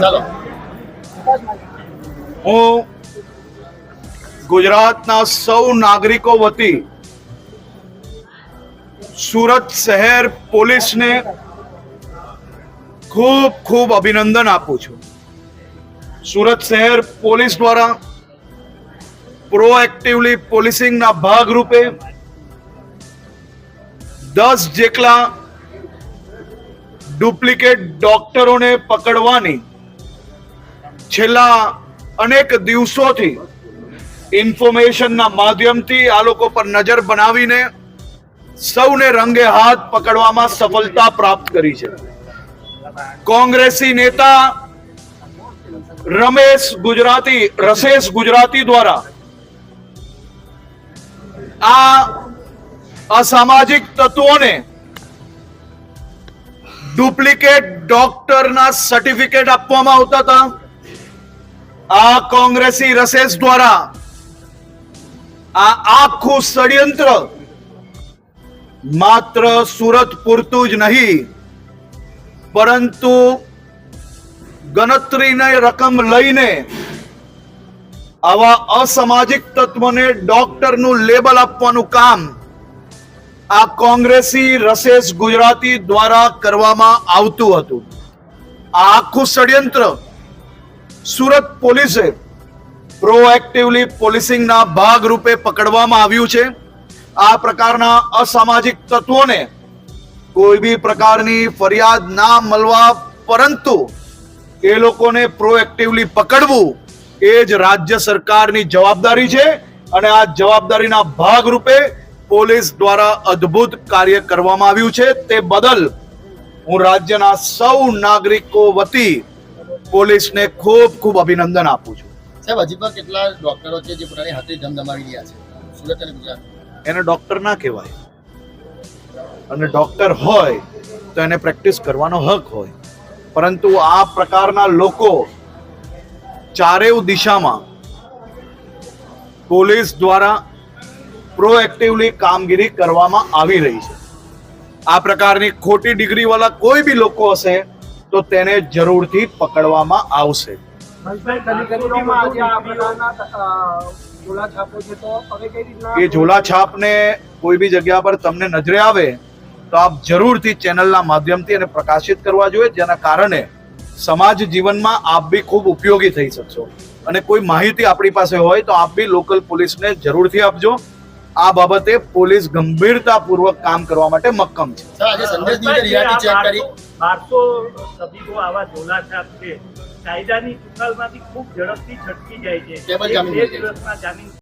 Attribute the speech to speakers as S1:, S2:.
S1: ચાલો
S2: હું ગુજરાતના સૌ નાગરિકો વતી સુરત શહેર પોલીસને ખૂબ ખૂબ અભિનંદન આપું છું. સુરત શહેર પોલીસ દ્વારા પ્રોએક્ટિવલી પોલીસિંગના ભાગરૂપે 10 જેટલા ડુપ્લિકેટ ડોક્ટરોને પકડવાની છેલ્લા અનેક દિવસોથી ઇન્ફોર્મેશનના માધ્યમથી આ લોકો પર નજર બનાવીને સૌને રંગે હાથ પકડવામાં સફળતા પ્રાપ્ત કરી છે. કોંગ્રેસી નેતા રસેશ ગુજરાતી દ્વારા આ અસામાજિક તત્વોને ડુપ્લિકેટ ડોક્ટરના સર્ટિફિકેટ આપવામાં આવતા હતા. આ કોંગ્રેસી રસેશ દ્વારા આ આખું ષડયંત્ર માત્ર સુરત પૂરતું જ નહીં, પરંતુ ગણતરીની રકમ લઈને આવા અસામાજિક તત્વોને ડોક્ટરનું લેબલ આપવાનું કામ આ કોંગ્રેસી રસેશ ગુજરાતી દ્વારા કરવામાં આવતું હતું. આ આખું ષડયંત્ર સુરત પોલીસે પ્રોએક્ટિવલી પોલીસિંગના ભાગરૂપે પકડવામાં આવ્યું છે. આ પ્રકારના અસામાજિક તત્વોને કોઈ બી પ્રકારની ફરિયાદ ના મળવા, પરંતુ એ લોકોને પ્રોએક્ટિવલી પકડવું એ જ રાજ્ય સરકારની જવાબદારી છે. અને આ જવાબદારીના ભાગરૂપે પોલીસ દ્વારા અદ્ભુત કાર્ય કરવામાં આવ્યું છે. તે બદલ હું રાજ્યના સૌ નાગરિકો વતી પોલીસને ખૂબ ખૂબ અભિનંદન આપું છું.
S1: સાહેબ, હજી પણ કેટલા ડોક્ટરો છે જે પોતાની હાથે ધમધમાવી રહ્યા છે સુરત અને ગુજરાત?
S2: એને ડોક્ટર ના કહેવાય, અને ડોક્ટર હોય તો એને પ્રેક્ટિસ કરવાનો હક હોય. પરંતુ આ પ્રકારના લોકો ચારેય દિશામાં પોલીસ દ્વારા પ્રોએક્ટિવલી કામગીરી કરવામાં આવી રહી છે. આ પ્રકારની ખોટી ડિગ્રી વાળા કોઈ બી લોકો હશે તો તેને જરૂરથી પકડવામાં આવશે. એ ઝોલા છાપને કોઈ બી જગ્યા પર તમને નજરે આવે તો આપ જરૂરથી ચેનલના માધ્યમથી એને પ્રકાશિત કરવા જોઈએ, જેના કારણે સમાજ જીવનમાં આપ બી ખૂબ ઉપયોગી થઈ શકશો. અને કોઈ માહિતી આપણી પાસે હોય તો આપ બી લોકલ પોલીસને જરૂરથી આપજો. આ બાબતે પોલીસ ગંભીરતાપૂર્વક કામ કરવા માટે મક્કમ છે.
S1: આજે સંદેશ દીને રિયાલિટી ચેક કરી
S3: 1200 સભીઓ આવા ઝોલા છાપ છે કાયદાની ચુકાલમાંથી ખૂબ ઝડપથી છટકી જાય છે.
S1: કેબલ જામીન
S3: બે દિવસમાં જામીન